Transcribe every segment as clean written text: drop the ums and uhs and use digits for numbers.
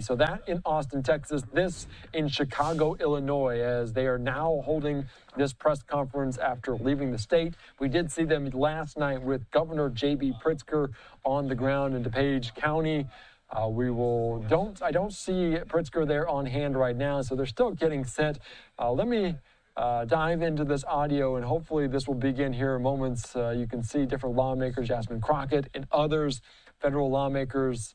So that in Austin, Texas, this in Chicago, Illinois, as they are now holding this press conference after leaving the state. We did see them last night with Governor J.B. Pritzker on the ground in DuPage County. I don't see Pritzker there on hand right now, so they're still getting set. Let me dive into this audio, and hopefully this will begin here in moments. You can see different lawmakers, Jasmine Crockett and others, federal lawmakers,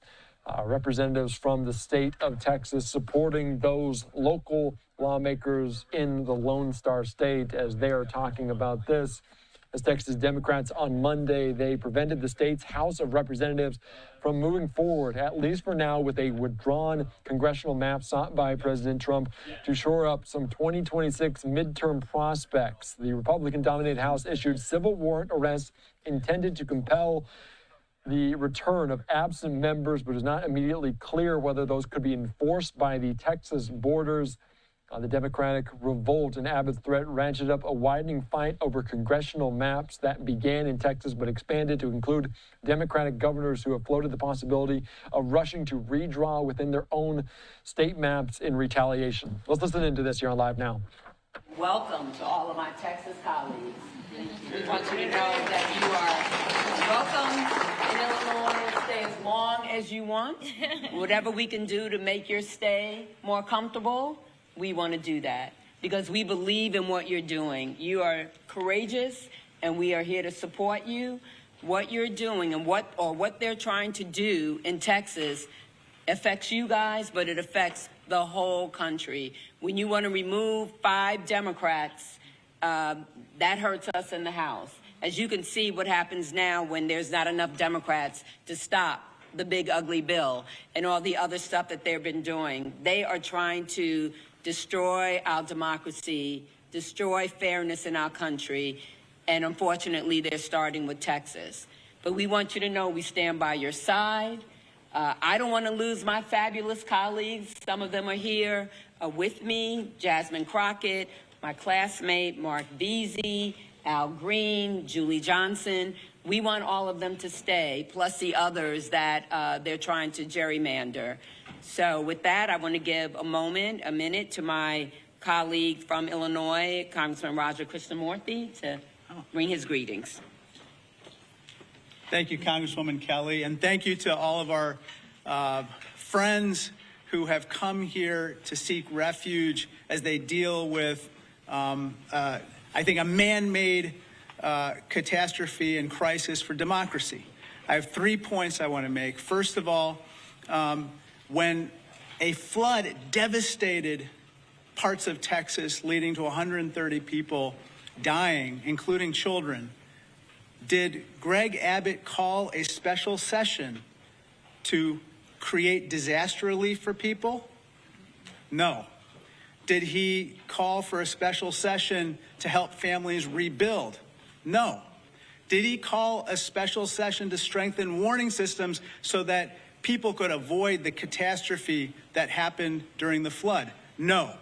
representatives from the state of Texas supporting those local lawmakers in the Lone Star State as they are talking about this. As Texas Democrats on Monday, they prevented the state's House of Representatives from moving forward, at least for now, with a withdrawn congressional map sought by President Trump to shore up some 2026 midterm prospects. The Republican-dominated House issued civil warrant arrests intended to compel the return of absent members, but it's not immediately clear whether those could be enforced by the Texas borders. The Democratic revolt and Abbott's threat ratcheted up a widening fight over congressional maps that began in Texas but expanded to include Democratic governors who have floated the possibility of rushing to redraw within their own state maps in retaliation. Let's listen into this here on Live Now. Welcome to all of my Texas colleagues. We want you to know that you are welcome in Illinois. Stay as long as you want. Whatever we can do to make your stay more comfortable, we want to do that because we believe in what you're doing. You are courageous, and we are here to support you. What you're doing and what they're trying to do in Texas affects you guys, but it affects the whole country. When you want to remove 5 Democrats, that hurts us in the House. As you can see what happens now when there's not enough Democrats to stop the big ugly bill and all the other stuff that they've been doing. They are trying to destroy our democracy, destroy fairness in our country, and unfortunately they're starting with Texas. But we want you to know we stand by your side. I don't want to lose my fabulous colleagues. Some of them are here with me, Jasmine Crockett, my classmate, Mark Veazey, Al Green, Julie Johnson. We want all of them to stay, plus the others that they're trying to gerrymander. So with that, I want to give a minute to my colleague from Illinois, Congressman Raja Krishnamurthy, to bring his greetings. Thank you, Congresswoman Kelly, and thank you to all of our friends who have come here to seek refuge as they deal with, I think, a man-made catastrophe and crisis for democracy. I have 3 points I want to make. First of all, when a flood devastated parts of Texas, leading to 130 people dying, including children, did Greg Abbott call a special session to create disaster relief for people? No. Did he call for a special session to help families rebuild? No. Did he call a special session to strengthen warning systems so that people could avoid the catastrophe that happened during the flood? No.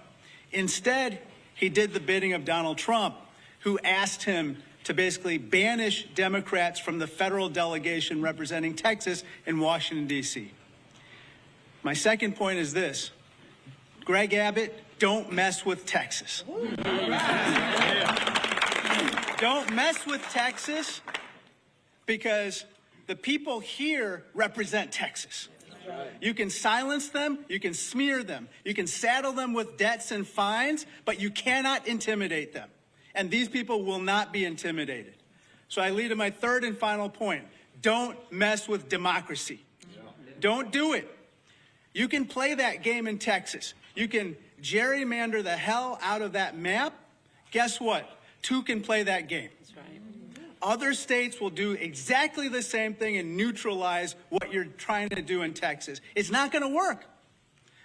Instead, he did the bidding of Donald Trump, who asked him to basically banish Democrats from the federal delegation representing Texas in Washington, D.C. My second point is this. Greg Abbott, don't mess with Texas. Don't mess with Texas because the people here represent Texas. You can silence them, you can smear them, you can saddle them with debts and fines, but you cannot intimidate them. And these people will not be intimidated. So I lead to my third and final point. Don't mess with democracy. Don't do it. You can play that game in Texas. You can gerrymander the hell out of that map. Guess what? 2 can play that game. That's right. Other states will do exactly the same thing and neutralize what you're trying to do in Texas. It's not going to work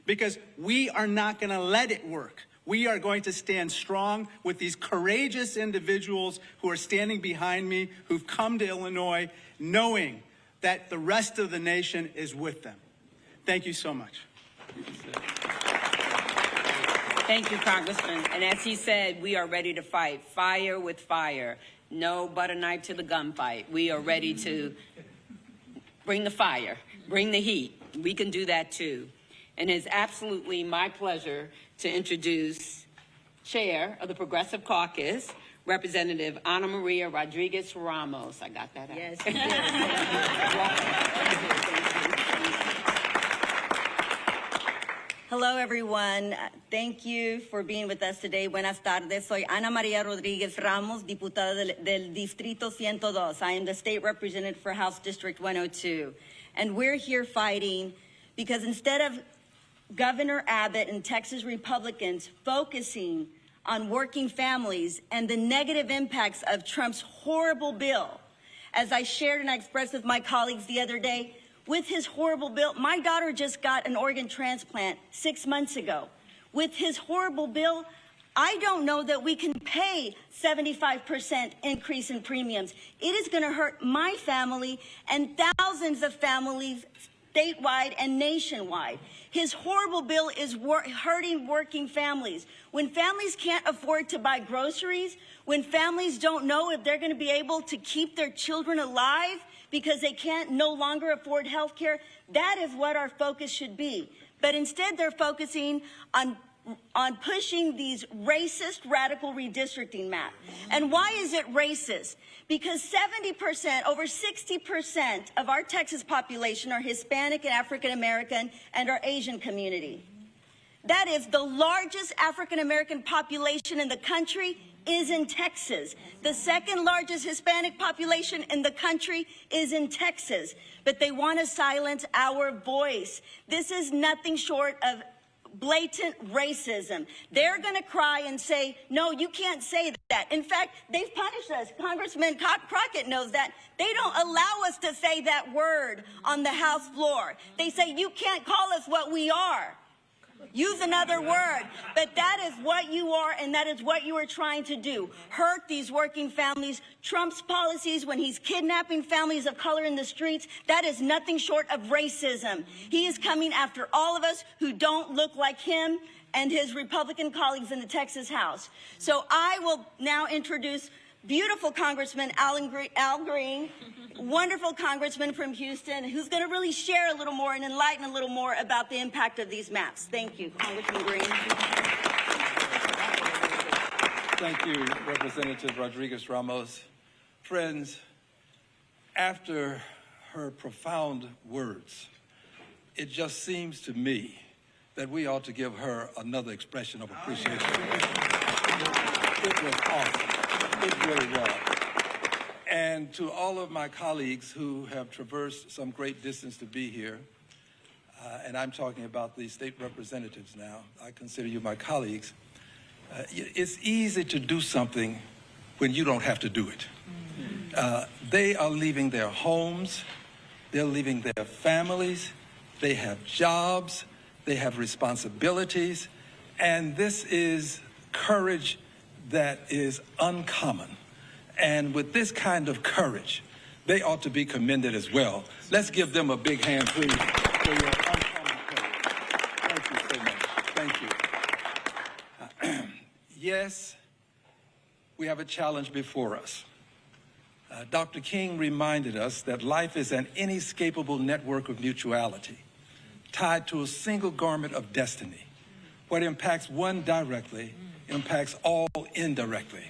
because we are not going to let it work. We are going to stand strong with these courageous individuals who are standing behind me, who've come to Illinois, knowing that the rest of the nation is with them. Thank you so much. Thank you, Congressman. And as he said, we are ready to fight fire with fire. No butter knife to the gunfight. We are ready to bring the fire, bring the heat. We can do that too. And it's absolutely my pleasure to introduce Chair of the Progressive Caucus, Representative Ana Maria Rodriguez Ramos. I got that out. Yes. Hello, everyone. Thank you for being with us today. Buenas tardes. Soy Ana Maria Rodriguez Ramos, diputada del Distrito 102. I am the state representative for House District 102. And we're here fighting because instead of Governor Abbott and Texas Republicans focusing on working families and the negative impacts of Trump's horrible bill, as I shared and I expressed with my colleagues the other day, with his horrible bill, my daughter just got an organ transplant 6 months ago. With his horrible bill, I don't know that we can pay 75% increase in premiums. It is going to hurt my family and thousands of families statewide and nationwide. His horrible bill is hurting working families. When families can't afford to buy groceries, when families don't know if they're going to be able to keep their children alive because they can't no longer afford health care, that is what our focus should be. But instead, they're focusing on pushing these racist, radical redistricting maps. And why is it racist? Because 70%, over 60% of our Texas population are Hispanic and African American and our Asian community. That is the largest African American population in the country is in Texas. The second largest Hispanic population in the country is in Texas. But they want to silence our voice. This is nothing short of blatant racism. They're going to cry and say, no, you can't say that. In fact, they've punished us. Congressman Crockett knows that. They don't allow us to say that word on the House floor. They say, you can't call us what we are. Use another word. But that is what you are, and that is what you are trying to do. Hurt these working families. Trump's policies when he's kidnapping families of color in the streets, that is nothing short of racism. He is coming after all of us who don't look like him and his Republican colleagues in the Texas House. So I will now introduce beautiful Congressman Al Green, wonderful congressman from Houston, who's going to really share a little more and enlighten a little more about the impact of these maps. Thank you, Congressman Green. Thank you, Representative Rodriguez Ramos. Friends, after her profound words, it just seems to me that we ought to give her another expression of appreciation. It was awesome. It really was. And to all of my colleagues who have traversed some great distance to be here, and I'm talking about the state representatives now, I consider you my colleagues, it's easy to do something when you don't have to do it. They are leaving their homes, they're leaving their families, they have jobs, they have responsibilities, and this is courage that is uncommon. And with this kind of courage, they ought to be commended as well. Let's give them a big hand, please, for your uncommon courage. Thank you so much. Thank you. Yes, we have a challenge before us. Dr. King reminded us that life is an inescapable network of mutuality, tied to a single garment of destiny. What impacts one directly impacts all indirectly.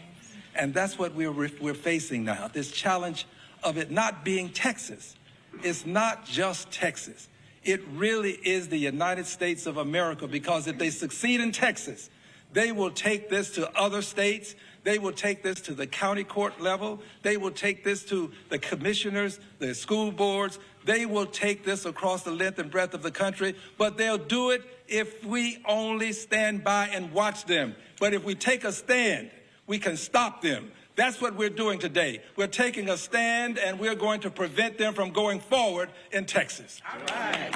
And that's what we're facing now, this challenge of it not being Texas. It's not just Texas. It really is the United States of America, because if they succeed in Texas, they will take this to other states. They will take this to the county court level. They will take this to the commissioners, the school boards. They will take this across the length and breadth of the country, but they'll do it if we only stand by and watch them. But if we take a stand, we can stop them. That's what we're doing today. We're taking a stand, and we're going to prevent them from going forward in Texas. All right.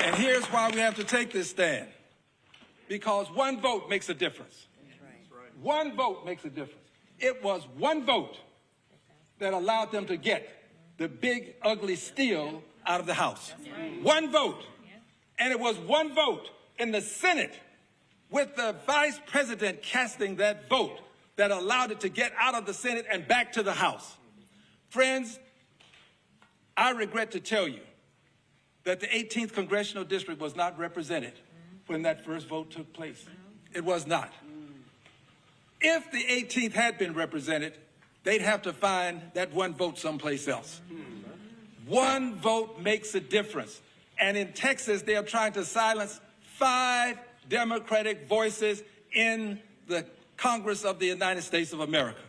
And here's why we have to take this stand. Because one vote makes a difference. That's right. One vote makes a difference. It was one vote that allowed them to get the big, ugly steal out of the House. Right. One vote. And it was one vote in the Senate, with the vice president casting that vote, that allowed it to get out of the Senate and back to the House. Friends, I regret to tell you that the 18th Congressional District was not represented when that first vote took place. It was not. If the 18th had been represented, they'd have to find that one vote someplace else. One vote makes a difference. And in Texas, they are trying to silence 5 Democratic voices in the Congress of the United States of America.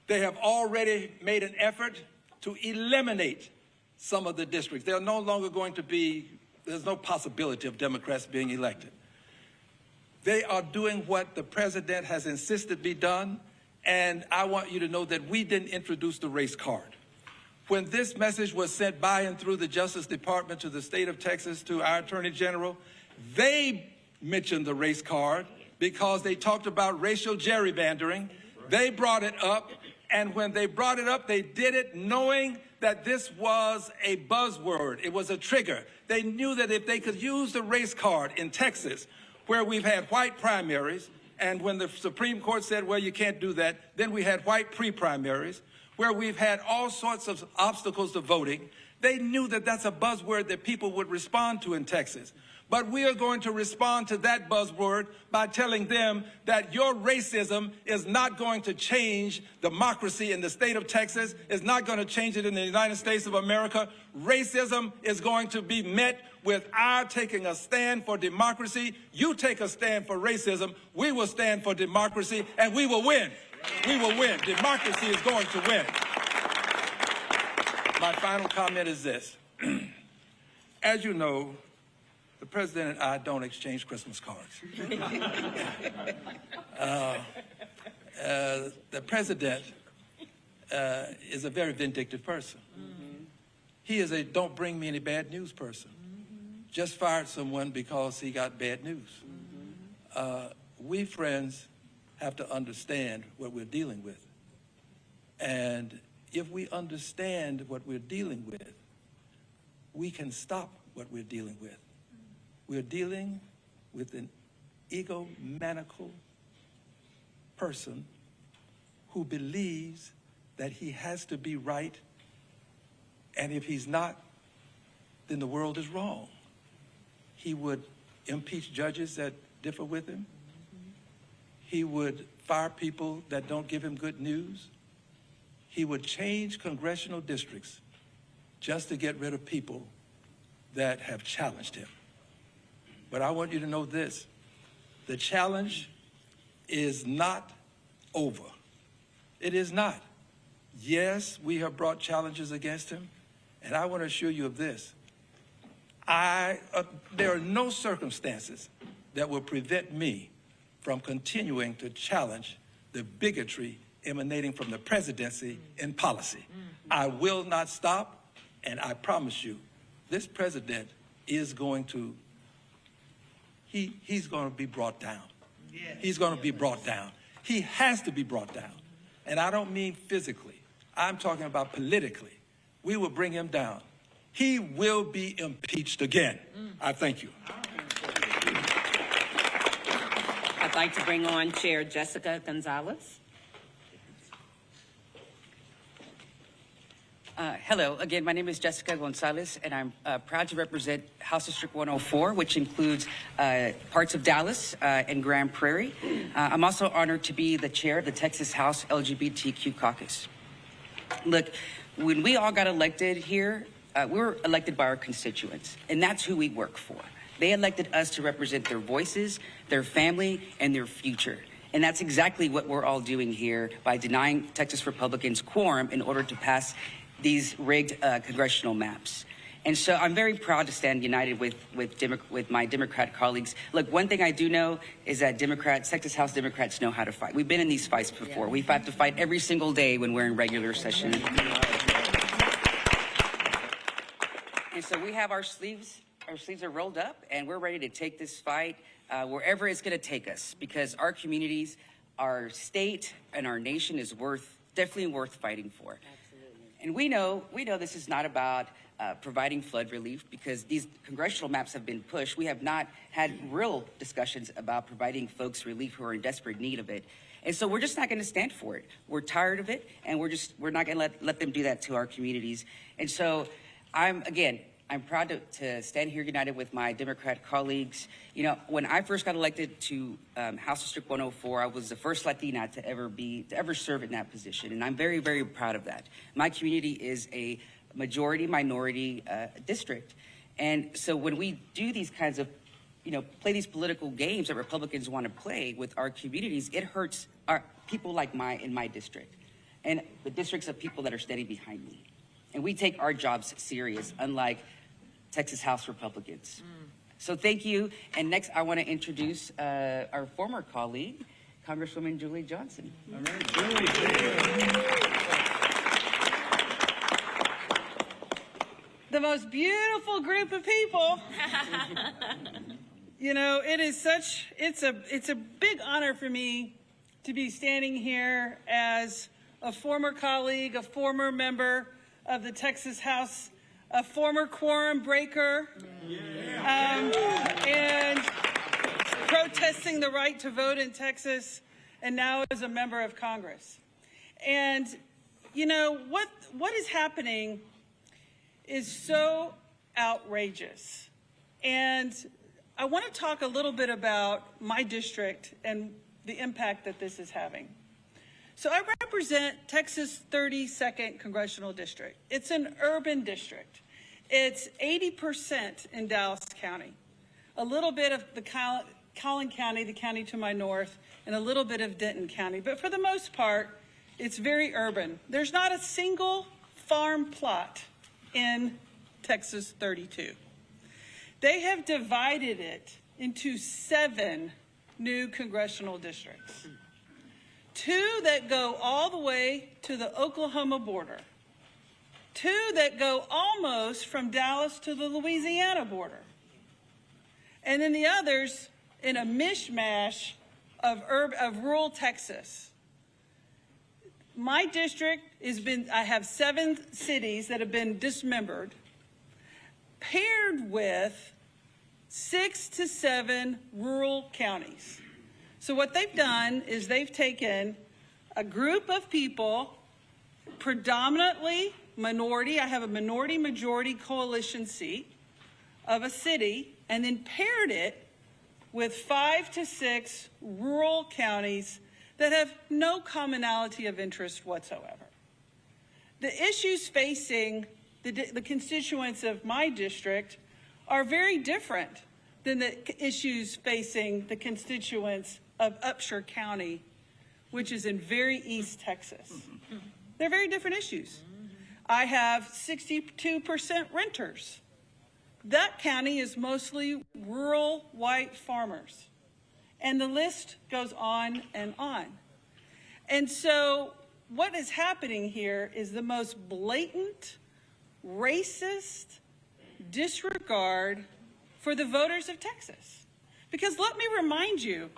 They have already made an effort to eliminate some of the districts. They are no longer going to be, there's no possibility of Democrats being elected. They are doing what the president has insisted be done, and I want you to know that we didn't introduce the race card. When this message was sent by and through the Justice Department to the state of Texas, to our Attorney General, they mentioned the race card because they talked about racial gerrymandering. They brought it up, and when they brought it up, they did it knowing that this was a buzzword. It was a trigger. They knew that if they could use the race card in Texas, where we've had white primaries, and when the Supreme Court said, well, you can't do that, then we had white pre-primaries, where we've had all sorts of obstacles to voting. They knew that that's a buzzword that people would respond to in Texas. But we are going to respond to that buzzword by telling them that your racism is not going to change democracy in the state of Texas, is not going to change it in the United States of America. Racism is going to be met with our taking a stand for democracy. You take a stand for racism, we will stand for democracy, and we will win. We will win. Democracy is going to win. My final comment is this. As you know, the president and I don't exchange Christmas cards. The president is a very vindictive person. He is a don't bring me any bad news person. Just fired someone because he got bad news. We friends have to understand what we're dealing with. And if we understand what we're dealing with, we can stop what we're dealing with. We're dealing with an egomaniacal person who believes that he has to be right, and if he's not, then the world is wrong. He would impeach judges that differ with him. He would fire people that don't give him good news. He would change congressional districts just to get rid of people that have challenged him. But I want you to know this. The challenge is not over. It is not. Yes, we have brought challenges against him, and I want to assure you of this. There are no circumstances that will prevent me from continuing to challenge the bigotry emanating from the presidency in policy. I will not stop, and I promise you, this president is going to, he's going to be brought down. He's going to be brought down. He has to be brought down. And I don't mean physically. I'm talking about politically. We will bring him down. He will be impeached again. I thank you. I'd like to bring on Chair Jessica Gonzalez. Hello, again, my name is Jessica Gonzalez, and I'm proud to represent House District 104, which includes parts of Dallas and Grand Prairie. I'm also honored to be the chair of the Texas House LGBTQ Caucus. Look, when we all got elected here, we were elected by our constituents, and that's who we work for. They elected us to represent their voices, their family, and their future. And that's exactly what we're all doing here by denying Texas Republicans quorum in order to pass these rigged congressional maps. And so I'm very proud to stand united with my Democrat colleagues. Look, one thing I do know is that Texas House Democrats know how to fight. We've been in these fights before. We've had to fight every single day when we're in regular session. And so we have our sleeves are rolled up, and we're ready to take this fight wherever it's gonna take us, because our communities, our state, and our nation is definitely worth fighting for. And we know this is not about providing flood relief, because these congressional maps have been pushed. We have not had real discussions about providing folks relief who are in desperate need of it. And so we're just not going to stand for it. We're tired of it, and we're not going to let them do that to our communities. And so I'm I'm proud to stand here united with my Democrat colleagues. You know, when I first got elected to House District 104, I was the first Latina to ever serve in that position, and I'm very, very proud of that. My community is a majority-minority district, and so when we do these kinds of, you know, play these political games that Republicans want to play with our communities, it hurts our people like in my district, and the districts of people that are standing behind me. And we take our jobs serious, unlike Texas House Republicans. So thank you. And next, I want to introduce our former colleague, Congresswoman Julie Johnson. All right, Julie. The most beautiful group of people. You know, it's a big honor for me to be standing here as a former colleague, a former member of the Texas House, a former quorum breaker, and protesting the right to vote in Texas, and now as a member of Congress. And, you know, what is happening is so outrageous. And I want to talk a little bit about my district and the impact that this is having. So I represent Texas' 32nd Congressional District. It's an urban district. It's 80% in Dallas County, a little bit of the Collin County, the county to my north, and a little bit of Denton County. But for the most part, it's very urban. There's not a single farm plot in Texas 32. They have divided it into 7 new congressional districts. 2 that go all the way to the Oklahoma border. 2 that go almost from Dallas to the Louisiana border. And then the others in a mishmash of rural Texas. My district I have 7 cities that have been dismembered, paired with 6 to 7 rural counties. So what they've done is they've taken a group of people, predominantly minority, I have a minority-majority coalition seat of a city, and then paired it with 5 to 6 rural counties that have no commonality of interest whatsoever. The issues facing the constituents of my district are very different than the issues facing the constituents of Upshur County, which is in very East Texas. They're very different issues. I have 62% renters. That county is mostly rural white farmers. And the list goes on and on. And so what is happening here is the most blatant, racist disregard for the voters of Texas. Because let me remind you,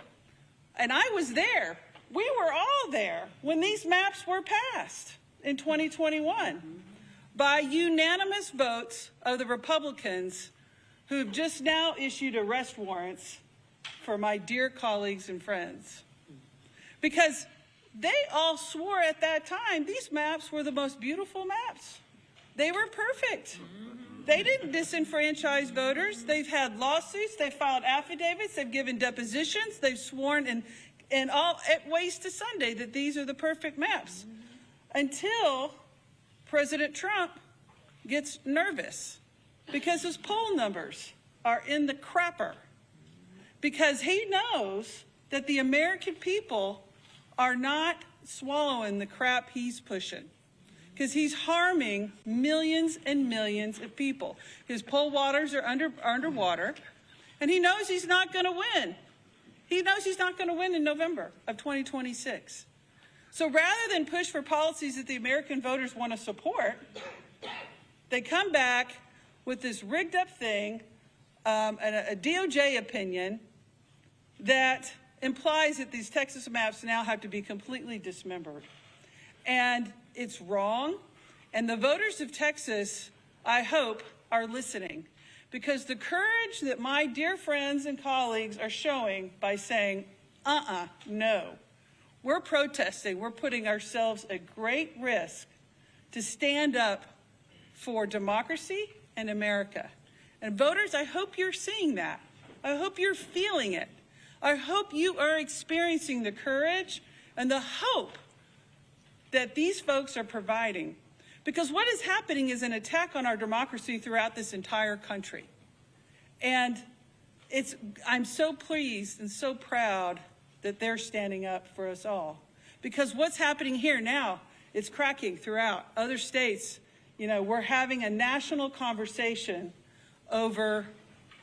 and I was there, we were all there when these maps were passed in 2021 by unanimous votes of the Republicans who have just now issued arrest warrants for my dear colleagues and friends. Because they all swore at that time these maps were the most beautiful maps. They were perfect. They didn't disenfranchise voters. They've had lawsuits. They've filed affidavits. They've given depositions. They've sworn in all ways to Sunday that these are the perfect maps. Until President Trump gets nervous because his poll numbers are in the crapper. Because he knows that the American people are not swallowing the crap he's pushing. Because he's harming millions and millions of people. His poll waters are underwater, and he knows he's not going to win. He knows he's not going to win in November of 2026. So rather than push for policies that the American voters want to support, they come back with this rigged up thing, a DOJ opinion that implies that these Texas maps now have to be completely dismembered. And it's wrong. And the voters of Texas, I hope, are listening. Because the courage that my dear friends and colleagues are showing by saying, no, we're protesting, we're putting ourselves at great risk to stand up for democracy, in America. And voters, I hope you're seeing that. I hope you're feeling it. I hope you are experiencing the courage and the hope that these folks are providing. Because what is happening is an attack on our democracy throughout this entire country. And I'm so pleased and so proud that they're standing up for us all. Because what's happening here now, it's cracking throughout other states. You know, we're having a national conversation over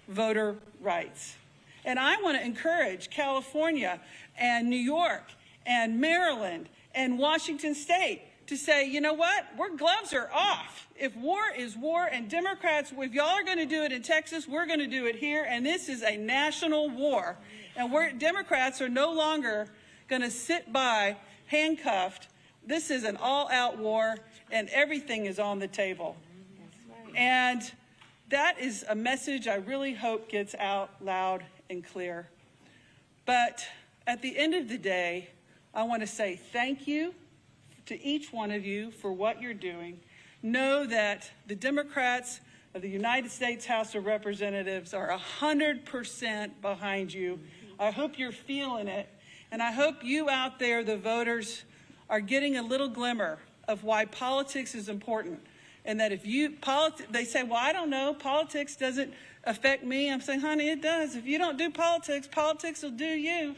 voter rights. And I want to encourage California and New York and Maryland and Washington State to say, you know what, our gloves are off. If war is war, and Democrats, if y'all are going to do it in Texas, we're going to do it here, and this is a national war. And Democrats are no longer going to sit by handcuffed. This is an all-out war, and everything is on the table. And that is a message I really hope gets out loud and clear. But at the end of the day, I want to say thank you to each one of you for what you're doing. Know that the Democrats of the United States House of Representatives are 100% behind you. I hope you're feeling it. And I hope you out there, the voters, are getting a little glimmer of why politics is important. And that if they say, well, I don't know, politics doesn't affect me. I'm saying, honey, it does. If you don't do politics, politics will do you.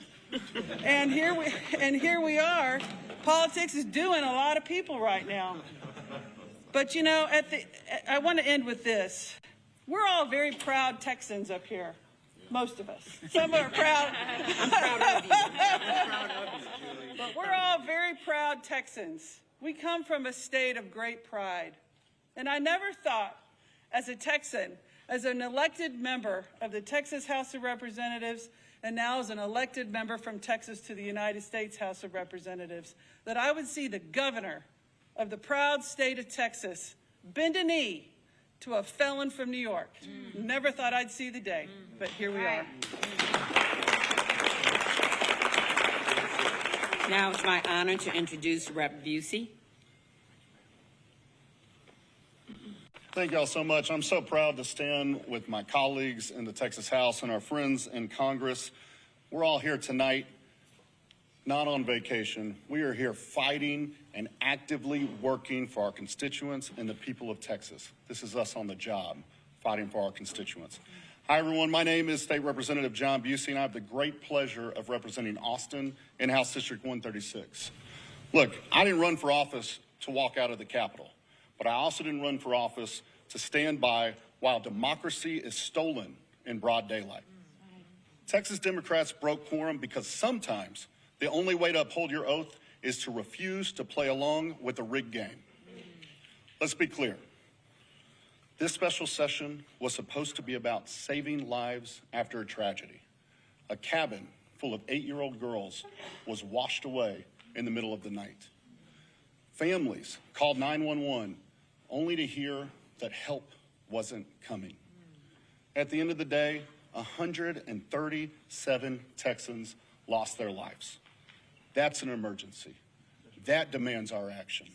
And here we are. Politics is doing a lot of people right now. But you know, I want to end with this. We're all very proud Texans up here. Most of us. Some are proud. I'm proud of you. I'm proud of you. But we're all very proud Texans. We come from a state of great pride. And I never thought, as a Texan, as an elected member of the Texas House of Representatives, and now as an elected member from Texas to the United States House of Representatives, that I would see the governor of the proud state of Texas bend a knee to a felon from New York. Never thought I'd see the day, but here we are. Now it's my honor to introduce Rep. Busey. Thank y'all so much. I'm so proud to stand with my colleagues in the Texas House and our friends in Congress. We're all here tonight, not on vacation. We are here fighting and actively working for our constituents and the people of Texas. This is us on the job, fighting for our constituents. Hi, everyone. My name is State Representative John Busey, and I have the great pleasure of representing Austin in House District 136. Look, I didn't run for office to walk out of the Capitol. But I also didn't run for office to stand by while democracy is stolen in broad daylight. Texas Democrats broke quorum because sometimes the only way to uphold your oath is to refuse to play along with the rigged game. Let's be clear. This special session was supposed to be about saving lives after a tragedy. A cabin full of 8-year-old girls was washed away in the middle of the night. Families called 911 only to hear that help wasn't coming. At the end of the day, 137 Texans lost their lives. That's an emergency. That demands our action.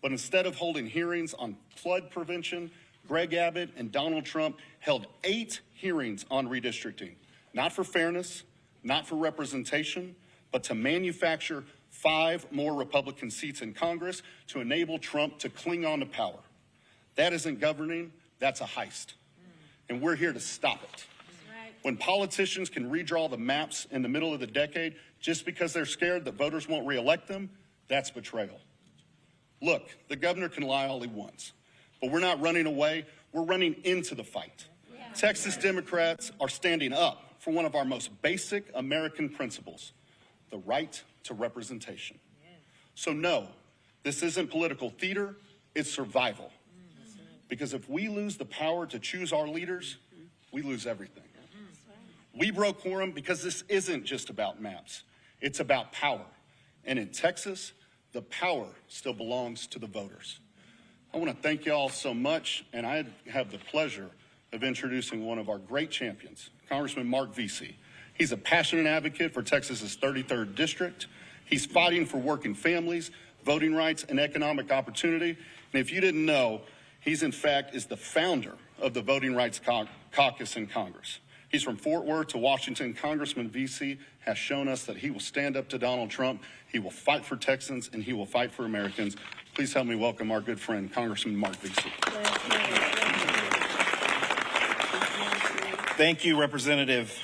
But instead of holding hearings on flood prevention, Greg Abbott and Donald Trump held 8 hearings on redistricting, not for fairness, not for representation, but to manufacture 5 more Republican seats in Congress to enable Trump to cling on to power. That isn't governing, that's a heist. And we're here to stop it. When politicians can redraw the maps in the middle of the decade just because they're scared that voters won't reelect them, that's betrayal. Look, the governor can lie all he wants, but we're not running away, we're running into the fight. Texas Democrats are standing up for one of our most basic American principles, the right to representation. So no, this isn't political theater, it's survival. Because if we lose the power to choose our leaders, we lose everything. We broke quorum because this isn't just about maps, it's about power. And in Texas, the power still belongs to the voters. I want to thank y'all so much, and I have the pleasure of introducing one of our great champions, Congressman Mark Vesey. He's a passionate advocate for Texas's 33rd district. He's fighting for working families, voting rights, and economic opportunity. And if you didn't know, He's, in fact, is the founder of the Voting Rights Caucus in Congress. He's from Fort Worth to Washington. Congressman Vesey has shown us that he will stand up to Donald Trump. He will fight for Texans, and he will fight for Americans. Please help me welcome our good friend, Congressman Mark Vesey. Thank you, Representative.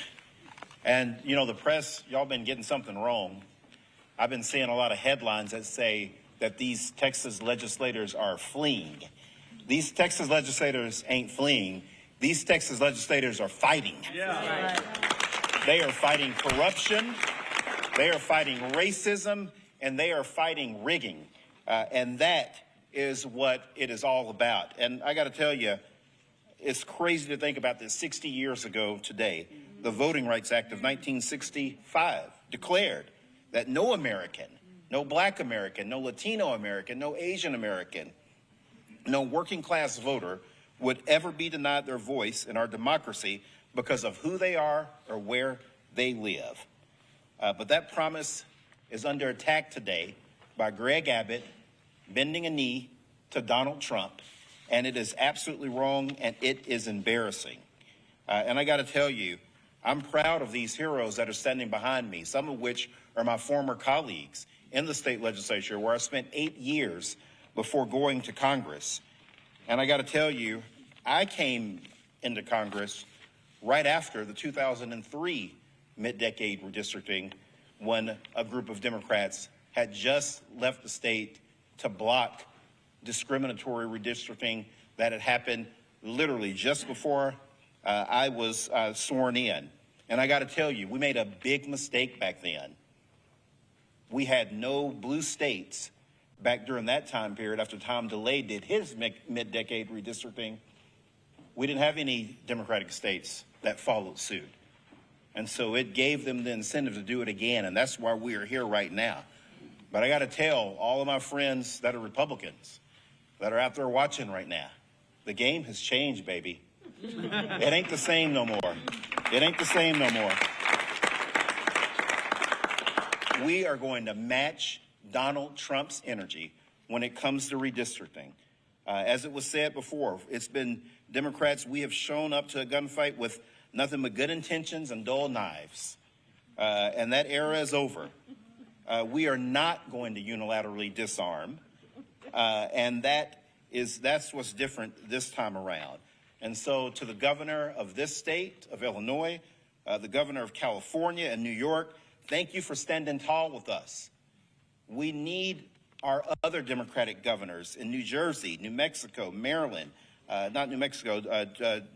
And, you know, the press, y'all been getting something wrong. I've been seeing a lot of headlines that say that these Texas legislators are fleeing. These Texas legislators ain't fleeing. These Texas legislators are fighting. Yeah. Right. They are fighting corruption, they are fighting racism, and they are fighting rigging. And that is what it is all about. And I got to tell you, it's crazy to think about this. 60 years ago today, the Voting Rights Act of 1965 declared that no American, no Black American, no Latino American, no Asian American, no working class voter would ever be denied their voice in our democracy because of who they are or where they live. But that promise is under attack today by Greg Abbott bending a knee to Donald Trump, and it is absolutely wrong and it is embarrassing. And I got to tell you, I'm proud of these heroes that are standing behind me, some of which are my former colleagues in the state legislature, where I spent 8 years before going to Congress. And I got to tell you, I came into Congress right after the 2003 mid-decade redistricting, when a group of Democrats had just left the state to block discriminatory redistricting that had happened literally just before I was sworn in. And I got to tell you, we made a big mistake back then. We had no blue states back during that time period after Tom DeLay did his mid-decade redistricting. We didn't have any Democratic states that followed suit. And so it gave them the incentive to do it again, and that's why we are here right now. But I got to tell all of my friends that are Republicans that are out there watching right now, the game has changed, baby. It ain't the same no more. It ain't the same no more. We are going to match Donald Trump's energy when it comes to redistricting. As it was said before, it's been Democrats, we have shown up to a gunfight with nothing but good intentions and dull knives. And that era is over. We are not going to unilaterally disarm. And that's what's different this time around. And so to the governor of this state, of Illinois, the governor of California and New York, thank you for standing tall with us. We need our other Democratic governors in New Jersey, New Mexico, Maryland,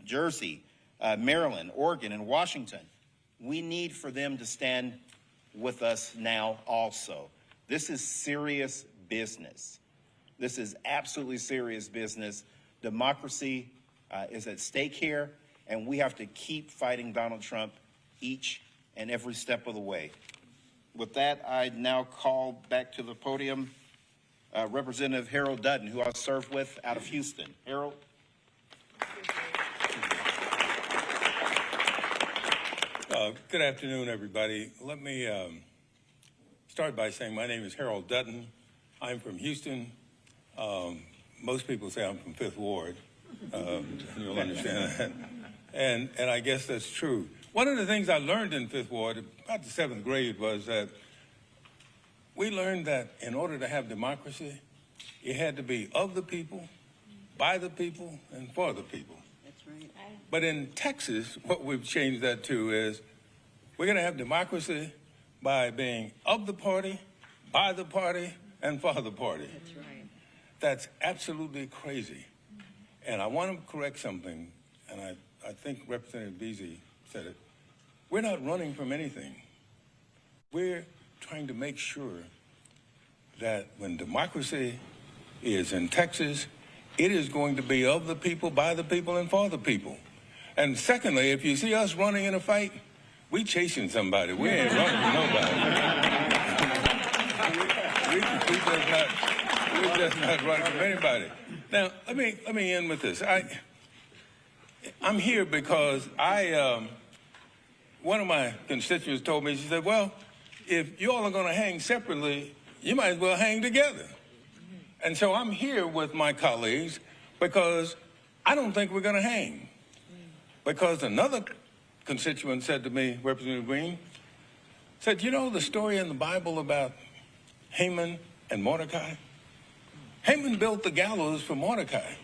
Jersey, Maryland, Oregon, and Washington. We need for them to stand with us now also. This is serious business. This is absolutely serious business. Democracy is at stake here, and we have to keep fighting Donald Trump each and every step of the way. With that, I now call back to the podium Representative Harold Dutton, who I served with out of Houston. Harold. Good afternoon, everybody. Let me start by saying my name is Harold Dutton. I'm from Houston. Most people say I'm from Fifth Ward. You'll understand that. And I guess that's true. One of the things I learned in Fifth Ward, about the 7th grade, was that we learned that in order to have democracy, it had to be of the people, by the people, and for the people. That's right. But in Texas, what we've changed that to is we're going to have democracy by being of the party, by the party, and for the party. That's right. That's absolutely crazy. And I want to correct something, and I think Representative Vesey said it. We're not running from anything. We're trying to make sure that when democracy is in Texas, it is going to be of the people, by the people, and for the people. And secondly, if you see us running in a fight, we chasing somebody. We ain't running from nobody. We're just not running from anybody. Now, let me end with this. I'm here because one of my constituents told me, she said, well, if you all are going to hang separately, you might as well hang together. And so I'm here with my colleagues, because I don't think we're going to hang. Because another constituent said to me, Representative Green, said, you know the story in the Bible about Haman and Mordecai? Haman built the gallows for Mordecai.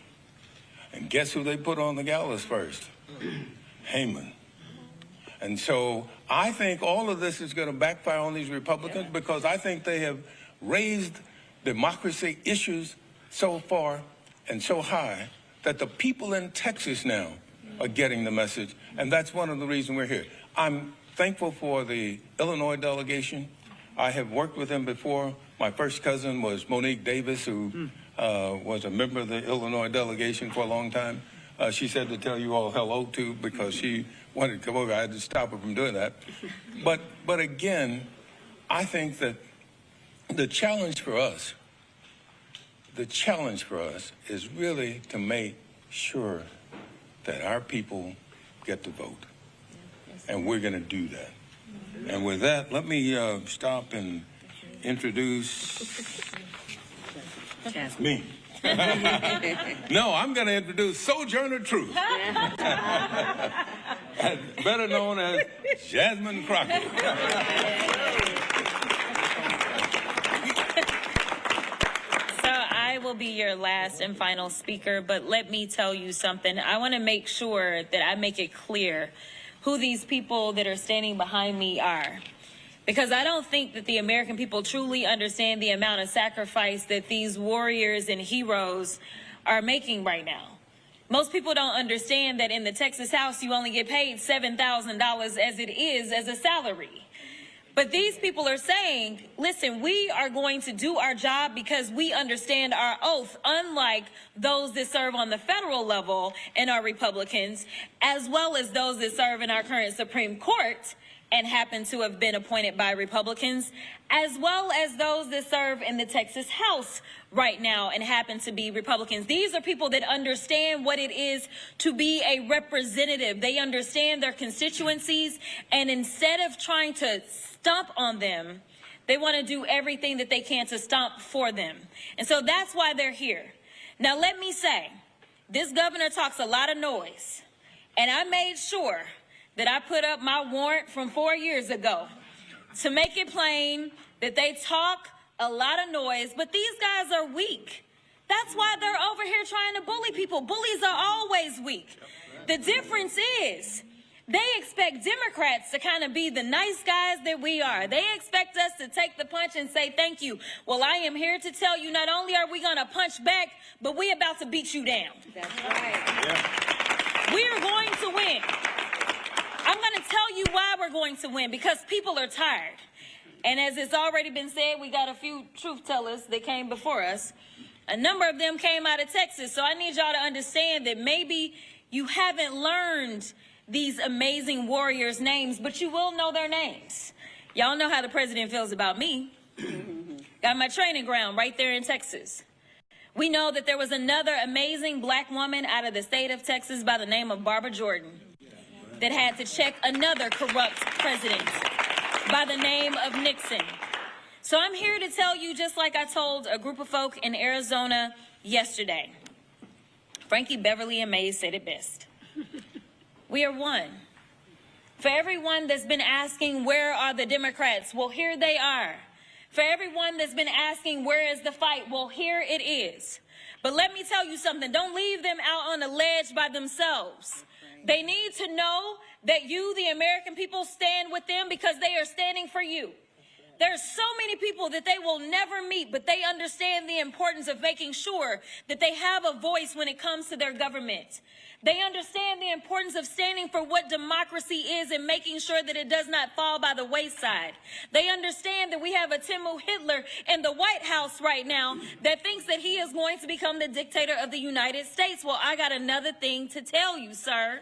And guess who they put on the gallows first? Haman. And so I think all of this is going to backfire on these Republicans because I think they have raised democracy issues so far and so high that the people in Texas now are getting the message. And that's one of the reasons we're here. I'm thankful for the Illinois delegation. I have worked with them before. My first cousin was Monique Davis, who was a member of the Illinois delegation for a long time. She said to tell you all hello too because she wanted to come over. I had to stop her from doing that. But again, I think that the challenge for us is really to make sure that our people get to vote. And we're going to do that. And with that, let me stop and introduce me. No, I'm going to introduce Sojourner Truth, better known as Jasmine Crockett. I will be your last and final speaker, but let me tell you something. I want to make sure that I make it clear who these people that are standing behind me are. Because I don't think that the American people truly understand the amount of sacrifice that these warriors and heroes are making right now. Most people don't understand that in the Texas House, you only get paid $7,000 as it is as a salary. But these people are saying, listen, we are going to do our job because we understand our oath, unlike those that serve on the federal level and are Republicans, as well as those that serve in our current Supreme Court and happen to have been appointed by Republicans, as well as those that serve in the Texas House right now and happen to be Republicans. These are people that understand what it is to be a representative. They understand their constituencies, and instead of trying to stomp on them, they want to do everything that they can to stomp for them. And so that's why they're here. Now, let me say, this governor talks a lot of noise, and I made sure that I put up my warrant from 4 years ago to make it plain that they talk a lot of noise, but these guys are weak. That's why they're over here trying to bully people. Bullies are always weak. The difference is they expect Democrats to kind of be the nice guys that we are. They expect us to take the punch and say thank you. Well, I am here to tell you, not only are we going to punch back, but we're about to beat you down. That's right. Yeah. We are going to win. I'm going to tell you why we're going to win, because people are tired. And as it's already been said, we got a few truth tellers that came before us. A number of them came out of Texas. So I need y'all to understand that maybe you haven't learned these amazing warriors' names, but you will know their names. Y'all know how the president feels about me. Got my training ground right there in Texas. We know that there was another amazing black woman out of the state of Texas by the name of Barbara Jordan that had to check another corrupt president by the name of Nixon. So I'm here to tell you, just like I told a group of folk in Arizona yesterday. Frankie Beverly and Mays said it best. We are one. For everyone that's been asking, where are the Democrats? Well, here they are. For everyone that's been asking, where is the fight? Well, here it is. But let me tell you something. Don't leave them out on a ledge by themselves. They need to know that you, the American people, stand with them because they are standing for you. There's so many people that they will never meet, but they understand the importance of making sure that they have a voice when it comes to their government. They understand the importance of standing for what democracy is and making sure that it does not fall by the wayside. They understand that we have a Timmu Hitler in the White House right now that thinks that he is going to become the dictator of the United States. Well, I got another thing to tell you, sir.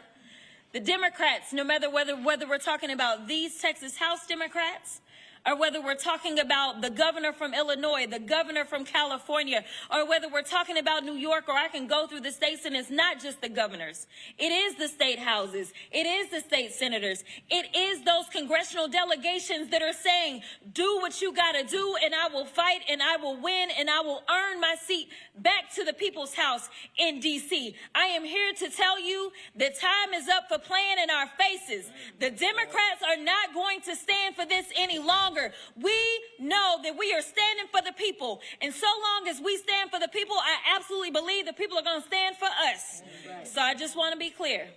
The Democrats, no matter whether we're talking about these Texas House Democrats or whether we're talking about the governor from Illinois, the governor from California, or whether we're talking about New York, or I can go through the states, and it's not just the governors. It is the state houses. It is the state senators. It is those congressional delegations that are saying, do what you got to do, and I will fight, and I will win, and I will earn my seat back to the people's house in D.C. I am here to tell you that time is up for playing in our faces. The Democrats are not going to stand for this any longer. We know that we are standing for the people, and so long as we stand for the people, I absolutely believe the people are going to stand for us. So I just want to be clear.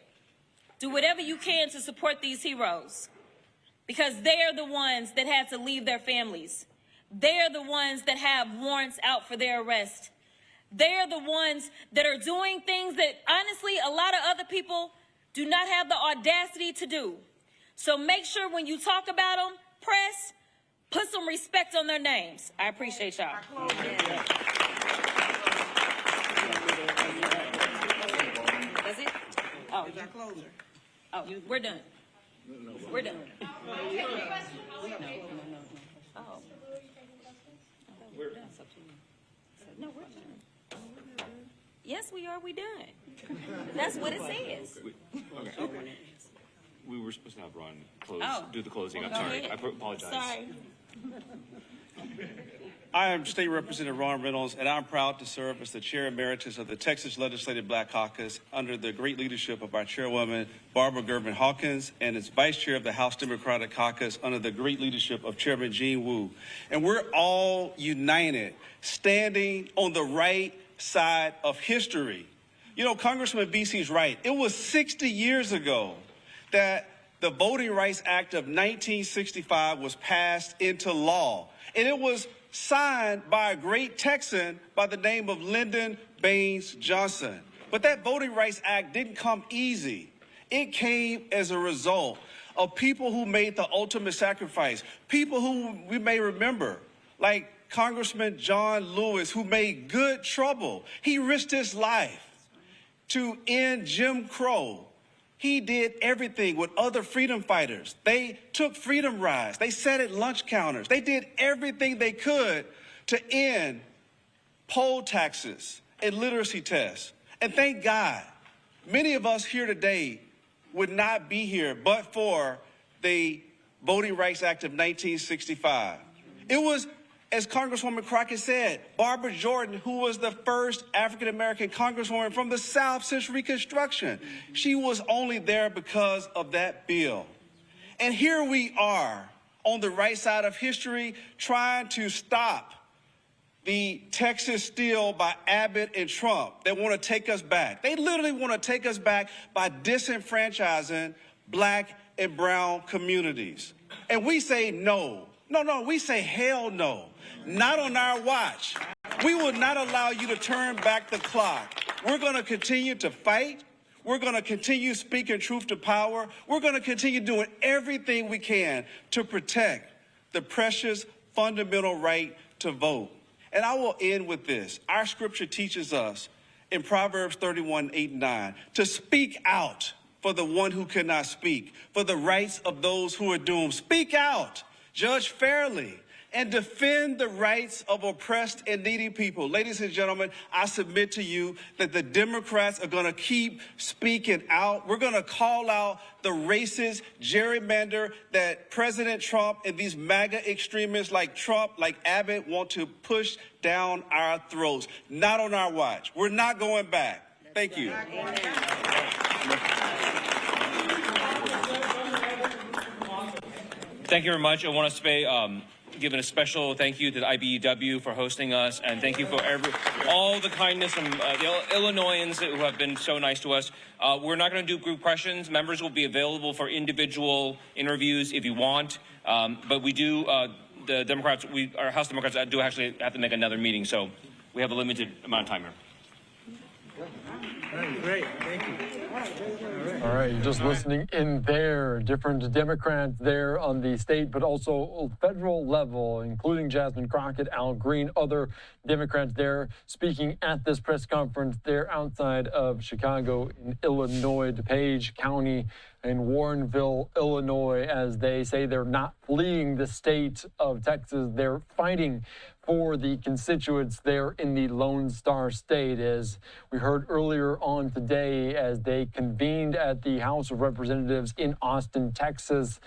Do whatever you can to support these heroes, because they are the ones that had to leave their families. They are the ones that have warrants out for their arrest. They are the ones that are doing things that, honestly, a lot of other people do not have the audacity to do. So make sure when you talk about them, press, put some respect on their names. I appreciate y'all. That's it? Oh, oh, we're done. We're done. Oh. We're done. No, we're done. Yes, we are. We done. That's what it says. Okay. We were supposed to have Ron do the closing. Well, I'm sorry. ahead. I apologize. Sorry. I am State Representative Ron Reynolds, and I'm proud to serve as the Chair Emeritus of the Texas Legislative Black Caucus under the great leadership of our Chairwoman, Barbara Gervin Hawkins, and as Vice Chair of the House Democratic Caucus under the great leadership of Chairman Gene Wu. And we're all united, standing on the right side of history. You know, Congressman VC's right. It was 60 years ago that the Voting Rights Act of 1965 was passed into law. And it was signed by a great Texan by the name of Lyndon Baines Johnson. But that Voting Rights Act didn't come easy. It came as a result of people who made the ultimate sacrifice, people who we may remember, like Congressman John Lewis, who made good trouble. He risked his life to end Jim Crow. He did everything with other freedom fighters. They took freedom rides. They sat at lunch counters. They did everything they could to end poll taxes and literacy tests. And thank God, many of us here today would not be here but for the Voting Rights Act of 1965. It was, as Congresswoman Crockett said, Barbara Jordan, who was the first African-American congresswoman from the South since Reconstruction. She was only there because of that bill. And here we are on the right side of history trying to stop the Texas steal by Abbott and Trump that want to take us back. They literally want to take us back by disenfranchising black and brown communities. And we say no. No, we say hell no. Not on our watch. We will not allow you to turn back the clock. We're going to continue to fight. We're going to continue speaking truth to power. We're going to continue doing everything we can to protect the precious fundamental right to vote. And I will end with this. Our scripture teaches us in Proverbs 31:8-9 to speak out for the one who cannot speak, for the rights of those who are doomed. Speak out, judge fairly, and defend the rights of oppressed and needy people. Ladies and gentlemen, I submit to you that the Democrats are going to keep speaking out. We're going to call out the racist gerrymander that President Trump and these MAGA extremists like Trump, like Abbott, want to push down our throats. Not on our watch. We're not going back. Thank you. Thank you very much. I want to say, giving a special thank you to the IBEW for hosting us, and thank you for all the kindness from the Illinoisans who have been so nice to us. We're not going to do group questions. Members will be available for individual interviews if you want, but we do, the Democrats, our House Democrats do actually have to make another meeting, so we have a limited amount of time here. Great, thank you. All right, just listening in there, different Democrats there on the state, but also federal level, including Jasmine Crockett, Al Green, other Democrats there speaking at this press conference there outside of Chicago in Illinois, DuPage County. in Warrenville, Illinois, as they say they're not fleeing the state of Texas. They're fighting for the constituents there in the Lone Star State, as we heard earlier on today, as they convened at the House of Representatives in Austin, Texas.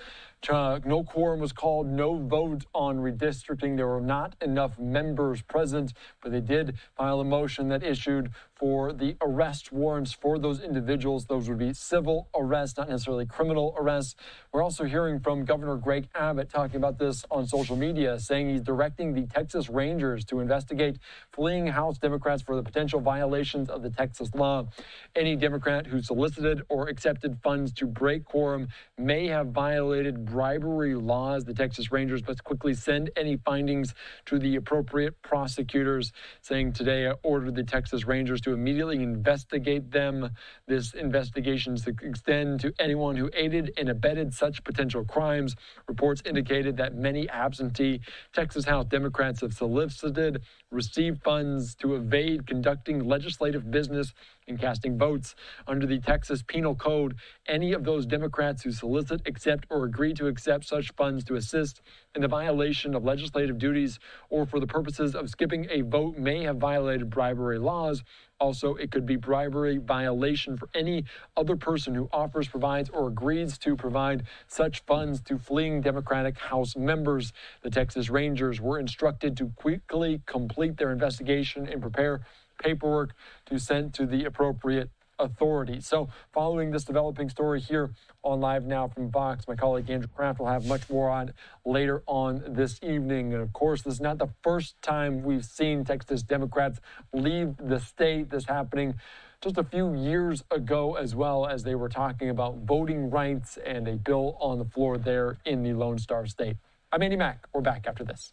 No quorum was called, no vote on redistricting. There were not enough members present, but they did file a motion that issued for the arrest warrants for those individuals. Those would be civil arrests, not necessarily criminal arrests. We're also hearing from Governor Greg Abbott talking about this on social media, saying he's directing the Texas Rangers to investigate fleeing House Democrats for the potential violations of the Texas law. Any Democrat who solicited or accepted funds to break quorum may have violated bribery laws. The Texas Rangers must quickly send any findings to the appropriate prosecutors, saying today I ordered the Texas Rangers to immediately investigate them. This investigation is to extend to anyone who aided and abetted such potential crimes. Reports indicated that many absentee Texas House Democrats have solicited, received funds to evade conducting legislative business and casting votes. Under the Texas Penal Code, any of those Democrats who solicit, accept, or agree to accept such funds to assist in the violation of legislative duties or for the purposes of skipping a vote may have violated bribery laws. Also, it could be bribery violation for any other person who offers, provides, or agrees to provide such funds to fleeing Democratic House members. The Texas Rangers were instructed to quickly complete their investigation and prepare paperwork to send to the appropriate authorities. So following this developing story here on Live Now from Fox, my colleague Andrew Kraft will have much more on later on this evening. And of course, this is not the first time we've seen Texas Democrats leave the state. This happening just a few years ago as well, as they were talking about voting rights and a bill on the floor there in the Lone Star State. I'm Andy Mack. We're back after this.